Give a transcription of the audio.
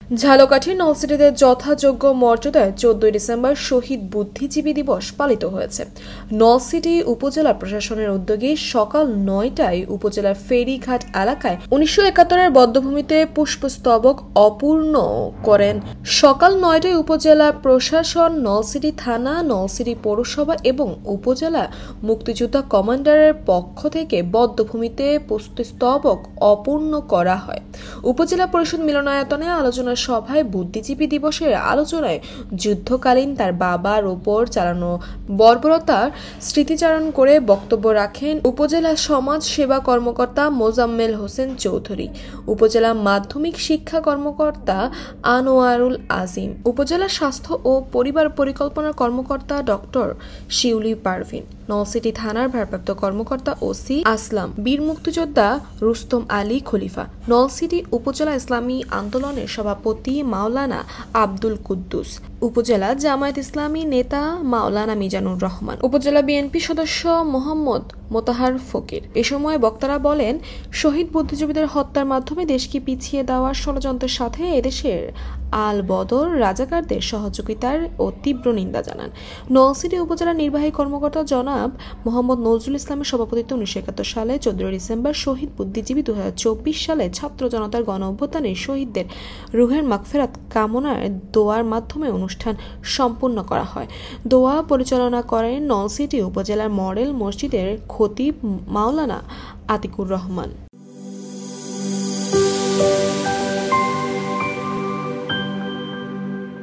ঝালকাঠির নলছিটিতে যথাযোগ্য মর্যাদায় 14 ডিসেম্বর শহীদ বুদ্ধিজীবী দিবস পালিত হয়েছে। নলছিটি উপজেলা প্রশাসনের উদ্যোগে সকাল 9টায় উপজেলার ফেরিঘাট এলাকায় 1971-এর বধ্যভূমিতে পুষ্পস্তবক অপূর্ণ করেন। সকাল 9টায় উপজেলা প্রশাসন, নলছিটি থানা, নলছিটি পৌরসভা এবং উপজেলা মুক্তিযোদ্ধা কমান্ডারের পক্ষ থেকে বধ্যভূমিতে পুষ্পস্তবক অপূর্ণ করা হয়। উপজেলা পরিষদ মিলনায়তনে আলোচনা সভায় বুদ্ধিজীবী দিবসের আলোচনায় যুদ্ধকালীন তার বাবার উপর চালানো বর্বরতার স্মৃতিচারণ করে বক্তব্য রাখেন উপজেলা সমাজ সেবা কর্মকর্তা মোজাম্মেল হোসেন চৌধুরী, উপজেলা মাধ্যমিক শিক্ষা কর্মকর্তা আনোয়ারুল আজিম, উপজেলা স্বাস্থ্য ও পরিবার পরিকল্পনা কর্মকর্তা ডক্টর শিউলি পারভিন, নলছিটি থানার ভারপ্রাপ্ত কর্মকর্তা ওসি আসলাম, বীর মুক্তিযোদ্ধা রুস্তম আলী খলিফা, নলছিটি উপজেলা ইসলামী আন্দোলনের সভাপতি মাওলানা আব্দুল কুদ্দুস, উপজেলা জামায়াত ইসলামী নেতা মাওলানা মিজানুর রহমান, উপজেলা বিএনপি সদস্য মোহাম্মদ মোতাহার ফকির। এ সময় বক্তারা বলেন, শহীদ বুদ্ধিজীবীদের হত্যার মাধ্যমে দেশকে পিছিয়ে দেওয়ার ষড়যন্ত্রের সাথে এদেশের আল বদর রাজাকারদের সহযোগিতার ও তীব্র নিন্দা জানান। নলছিটি উপজেলা নির্বাহী কর্মকর্তা জনাব মোহাম্মদ নজরুল ইসলামের সভাপতিত্বে 1971 সালে 14 ডিসেম্বর শহীদ বুদ্ধিজীবী 2024 সালে ছাত্র জনতার গণ অভ্যুত্থানে শহীদদের রুহের মাগফিরাত কামনার দোয়ার মাধ্যমে অনুষ্ঠান সম্পন্ন করা হয়। দোয়া পরিচালনা করেন নলছিটি উপজেলার মডেল মসজিদের খতিব মাওলানা আতিকুর রহমান।